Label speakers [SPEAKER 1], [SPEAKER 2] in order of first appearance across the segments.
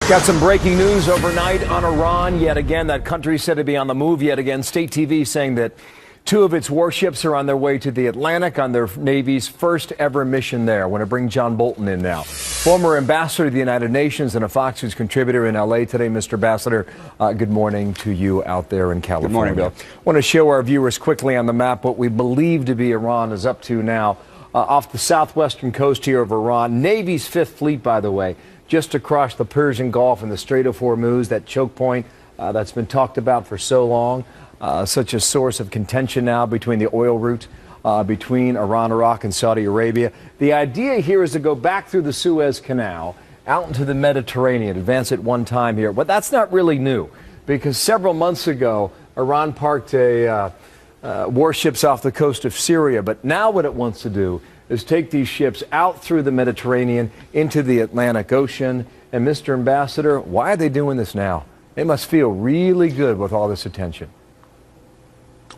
[SPEAKER 1] Got some breaking news overnight on Iran. Yet again, that country said to be on the move yet again. State TV saying that 2 of its warships are on their way to the Atlantic on their Navy's first ever mission there. I want to bring John Bolton in now. Former ambassador to the United Nations and a Fox News contributor in L.A. today. Mr. Ambassador, good morning to you out there in California.
[SPEAKER 2] Good morning, Bill.
[SPEAKER 1] I want to show our viewers quickly on the map what we believe to be Iran is up to now off the southwestern coast here of Iran. Navy's 5th Fleet, by the way, just across the Persian Gulf and the Strait of Hormuz, that choke point that's been talked about for so long, such a source of contention now between the oil route between Iran, Iraq, and Saudi Arabia. The idea here is to go back through the Suez Canal out into the Mediterranean, advance it one time here. But that's not really new, because several months ago, Iran parked warships off the coast of Syria. But now what it wants to do is take these ships out through the Mediterranean into the Atlantic Ocean. And Mr. Ambassador, why are they doing this now? They must feel really good with all this attention.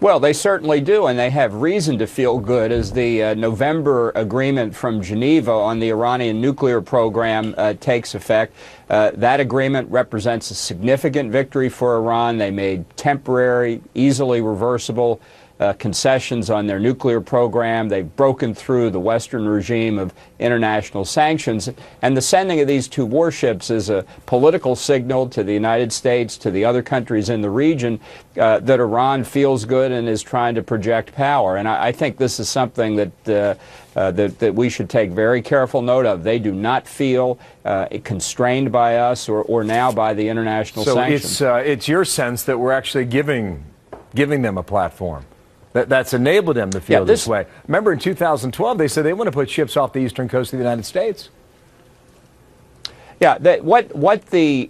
[SPEAKER 2] Well, they certainly do, and they have reason to feel good as the November agreement from Geneva on the Iranian nuclear program takes effect. That agreement represents a significant victory for Iran. They made temporary, easily reversible concessions on their nuclear program. They've broken through the Western regime of international sanctions. And the sending of these 2 warships is a political signal to the United States, to the other countries in the region, that Iran feels good and is trying to project power. And I think this is something that we should take very careful note of. They do not feel constrained by us or now by the international sanctions.
[SPEAKER 1] So it's your sense that we're actually giving them a platform that's enabled them to feel this way. Remember in 2012, they said they want to put ships off the eastern coast of the United States.
[SPEAKER 2] Yeah, what the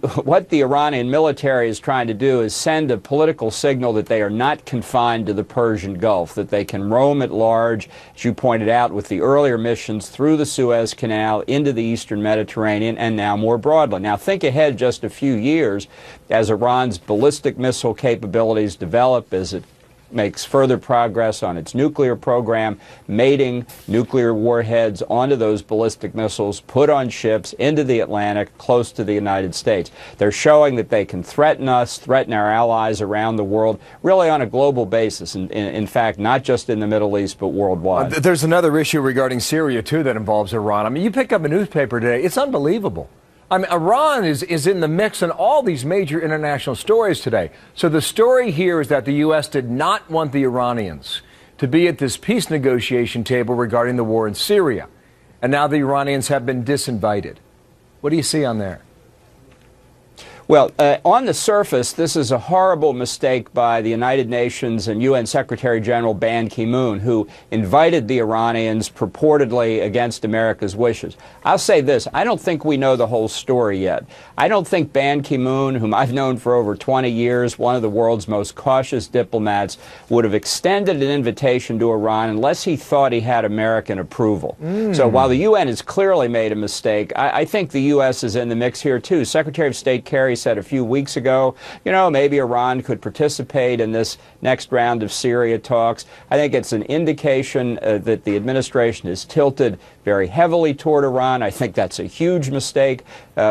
[SPEAKER 2] Iranian military is trying to do is send a political signal that they are not confined to the Persian Gulf, that they can roam at large, as you pointed out, with the earlier missions through the Suez Canal into the eastern Mediterranean and now more broadly. Now think ahead just a few years as Iran's ballistic missile capabilities develop, as it makes further progress on its nuclear program, mating nuclear warheads onto those ballistic missiles, put on ships into the Atlantic close to the United States. They're showing that they can threaten us, threaten our allies around the world, really on a global basis. In fact, not just in the Middle East, but worldwide.
[SPEAKER 1] There's another issue regarding Syria, too, that involves Iran. I mean, you pick up a newspaper today, it's unbelievable. I mean, Iran is in the mix in all these major international stories today. So the story here is that the U.S. did not want the Iranians to be at this peace negotiation table regarding the war in Syria. And now the Iranians have been disinvited. What do you see on there?
[SPEAKER 2] Well, on the surface, this is a horrible mistake by the United Nations and UN Secretary General Ban Ki-moon, who invited the Iranians purportedly against America's wishes. I'll say this, I don't think we know the whole story yet. I don't think Ban Ki-moon, whom I've known for over 20 years, one of the world's most cautious diplomats, would have extended an invitation to Iran unless he thought he had American approval. So while the UN has clearly made a mistake, I think the U.S. is in the mix here, too. Secretary of State Kerry said a few weeks ago, you know, maybe Iran could participate in this next round of Syria talks. I think it's an indication that the administration is tilted very heavily toward Iran. I think that's a huge mistake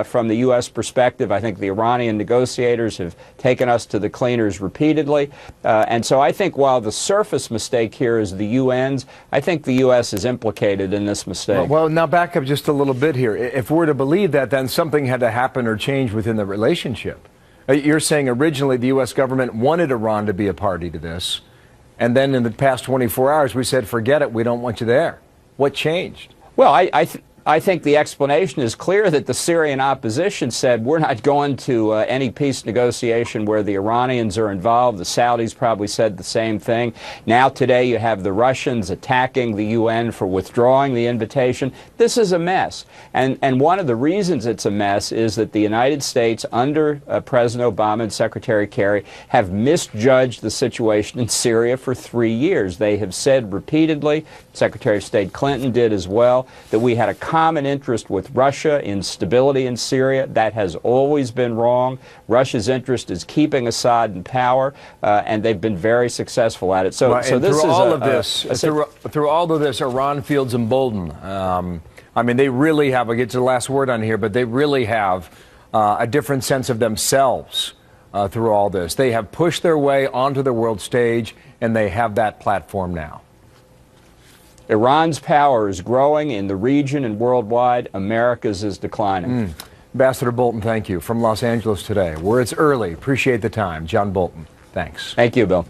[SPEAKER 2] from the U.S. perspective. I think the Iranian negotiators have taken us to the cleaners repeatedly. And so I think while the surface mistake here is the UN's, I think the U.S. is implicated in this mistake.
[SPEAKER 1] Well, now back up just a little bit here. If we're to believe that, then something had to happen or change within the relationship. You're saying originally the U.S. government wanted Iran to be a party to this, and then in the past 24 hours we said, forget it, we don't want you there. What changed?
[SPEAKER 2] Well, I think the explanation is clear that the Syrian opposition said we're not going to any peace negotiation where the Iranians are involved. The Saudis probably said the same thing. Now today you have the Russians attacking the UN for withdrawing the invitation. This is a mess. And one of the reasons it's a mess is that the United States under President Obama and Secretary Kerry have misjudged the situation in Syria for 3 years. They have said repeatedly, Secretary of State Clinton did as well, that we had a common interest with Russia in stability in Syria. That has always been wrong. Russia's interest is keeping Assad in power, and they've been very successful at it. So,
[SPEAKER 1] right,
[SPEAKER 2] so this
[SPEAKER 1] through
[SPEAKER 2] is
[SPEAKER 1] all of this, through all of this, Iran feels emboldened. I mean, they really have. I'll get to the last word on here, but they really have a different sense of themselves through all this. They have pushed their way onto the world stage, and they have that platform now.
[SPEAKER 2] Iran's power is growing in the region and worldwide. America's is declining.
[SPEAKER 1] Ambassador Bolton, thank you. From Los Angeles today, where it's early. Appreciate the time. John Bolton, thanks.
[SPEAKER 2] Thank you, Bill.